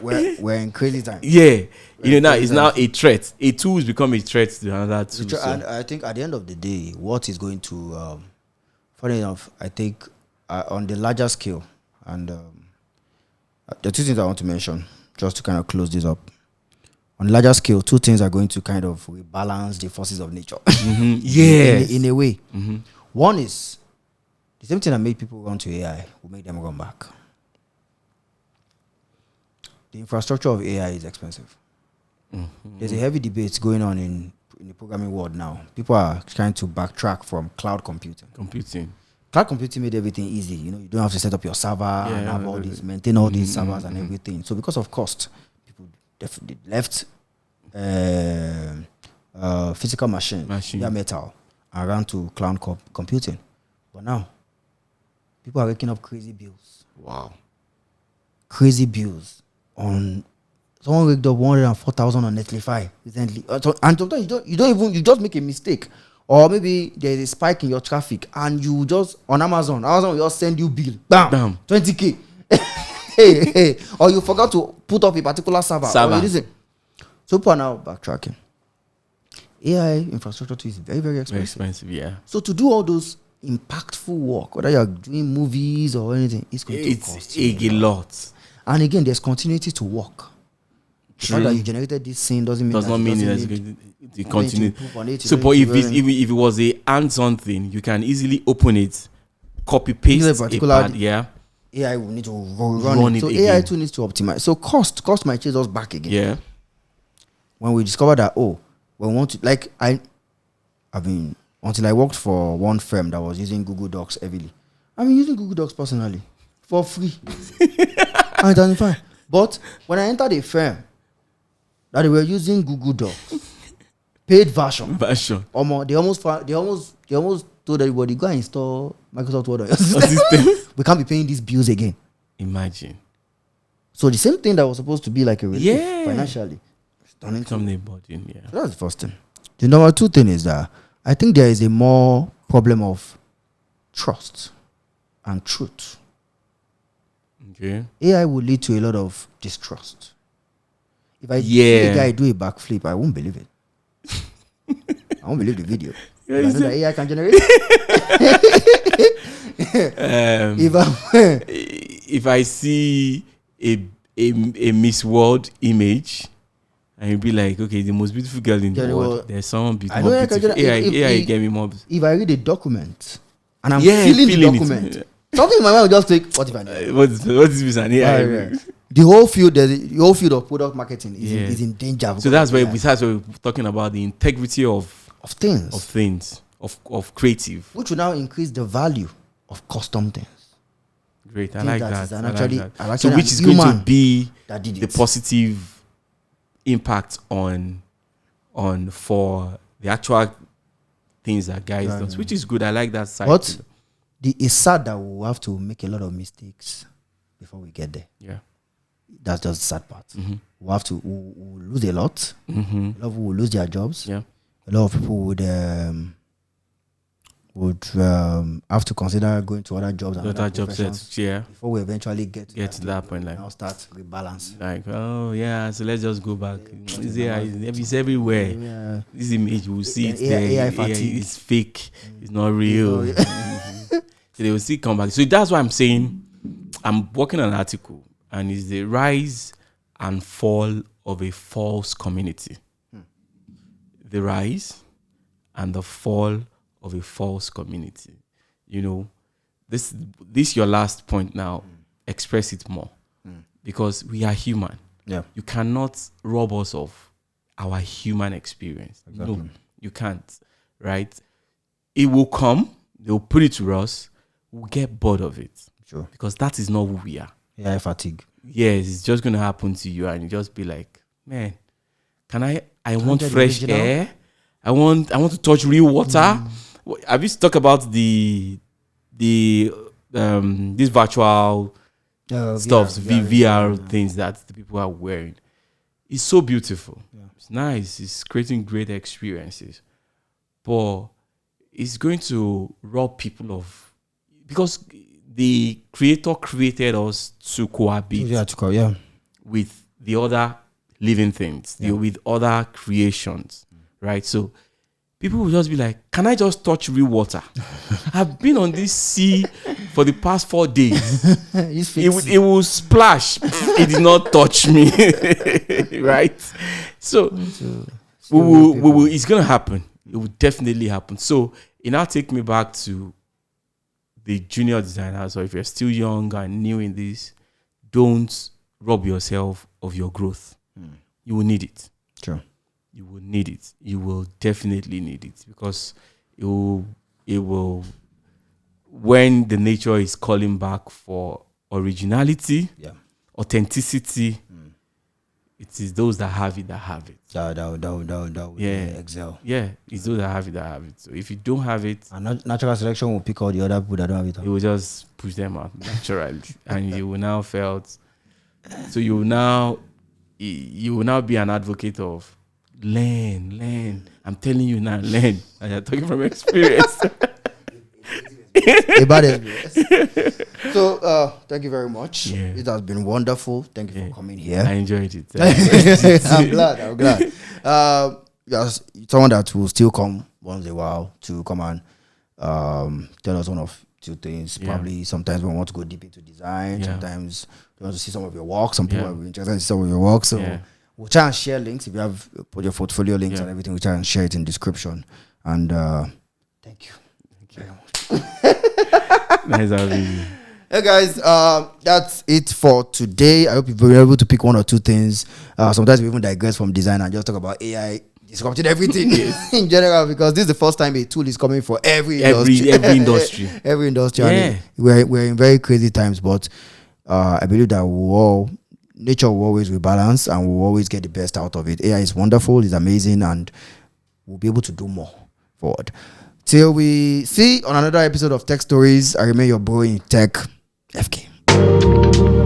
We're in crazy time. Yeah. Now it's now a threat. A tool has become a threat to another tool. And I think at the end of the day, what is going to, funny enough, I think on the larger scale, and the two things I want to mention, just to kind of close this up. On larger scale, two things are going to kind of rebalance the forces of nature. Yes. In a way. One is the same thing that made people run to AI will make them run back. The infrastructure of AI is expensive. There's a heavy debate going on in the programming world now. People are trying to backtrack from cloud computing. Cloud computing made everything easy. You don't have to set up your server and have all these, maintain all these servers and everything. So because of cost, definitely left physical machine, metal, and ran to cloud computing. But now, people are waking up crazy bills. Wow. Crazy bills. Someone waked up 104,000 on Netlify recently. And sometimes you just make a mistake Or maybe there's a spike in your traffic and you just on Amazon will just send you bill. Bam. 20K. hey. Or you forgot to put up a particular server. So people are now backtracking. AI infrastructure too is very, very expensive. Very expensive, yeah. So to do all those impactful work, whether you're doing movies or anything, it's going to cost a lot. And again, there's continuity to work. The fact that you generated this scene does not mean it's going to continue. So, but if it was a hands-on thing, you can easily open it, copy paste a part, yeah. AI will need to run it. So AI too needs to optimize. So cost might chase us back again. Yeah. When we discover that, we want to until I worked for one firm that was using Google Docs heavily. I've been using Google Docs personally for free. And it's fine. But when I entered a firm that they were using Google Docs, paid version. They almost told everybody, go and install Microsoft Word on your system. We can't be paying these bills again. Imagine. So the same thing that was supposed to be like a relief financially. So that's the first thing. The number two thing is that I think there is a more problem of trust and truth. Okay. AI will lead to a lot of distrust. If I see a guy do a backflip, I won't believe it. I won't believe the video. I know that AI can generate. If I see a Miss World image, and you'll be like, okay, the most beautiful girl in the world. There's someone more beautiful. AI get me more. If I read a document and I'm feeling the document, something in my mind will just take, what if I know? What is this an AI? The whole field of product marketing is in danger. So that's why we're talking about the integrity of things, of creative, which will now increase the value of custom things. Great, I like that. So which is going to be the positive impact on for the actual things that guys do, which is good. I like that side. But it's sad that we'll have to make a lot of mistakes before we get there. Yeah, that's just the sad part. We'll lose a lot. A lot of people will lose their jobs. Yeah, a lot of people would have to consider going to other jobs and other job sets, before we eventually get to that point, like now start rebalance. Like, so let's just go back. It's everywhere. Yeah. This image, we'll see it there. AI is fake. It's not real. So they will see come back. So that's why I'm saying I'm working on an article, and it's the rise and fall of a false community. The rise and the fall of a false community. This your last point now. Express it more. Because we are human. Yeah. You cannot rob us of our human experience. Exactly. No, you can't. Right? It will come, they'll put it to us, we'll get bored of it. Sure. Because that is not who we are. Yeah, fatigue. Yes, it's just gonna happen to you, and you just be like, man, I want fresh air. I want to touch real water. Have you talked about these virtual stuffs, VR things that the people are wearing? It's so beautiful. Yeah. It's nice. It's creating great experiences, but it's going to rob people of, because the creator created us to cohabit with the other living things, with other creations, right? So people will just be like, can I just touch real water? I've been on this sea for the past 4 days. It will splash. It did not touch me. Right? So we will, it's going to happen. It will definitely happen. So it now take me back to the junior designers, or if you're still young and new in this, don't rob yourself of your growth. You will need it. Sure. You will need it. You will definitely need it, because it will when the nature is calling back for originality, authenticity, it is those that have it that have it. That excel. Yeah, it's those that have it. So if you don't have it, and natural selection will pick out the other people that don't have it. It will just push them out naturally, and you will now felt. So you will now be an advocate of Learn. I'm telling you now, learn. And you're talking from experience. About it. So thank you very much. It has been wonderful. Thank you for coming here. I enjoyed it. I'm glad. Yes, someone that will still come once in a while to come and tell us one of two things. Probably sometimes we want to go deep into design. Sometimes we want to see some of your work. Some people are interested in some of your work. So we'll try and share links. If you have put your portfolio links and everything, we'll try and share it in the description. And thank you. Very much. Nice having you. Hey guys, that's it for today. I hope you've been able to pick one or two things. Sometimes we even digress from design and just talk about AI disrupting everything in general, because this is the first time a tool is coming for every industry. Every industry. Yeah. We're in very crazy times, but I believe that nature will always rebalance and we'll always get the best out of it. AI is wonderful, it's amazing, and we'll be able to do more forward. Till we see on another episode of Tech Stories, I remain your bro in tech, FK.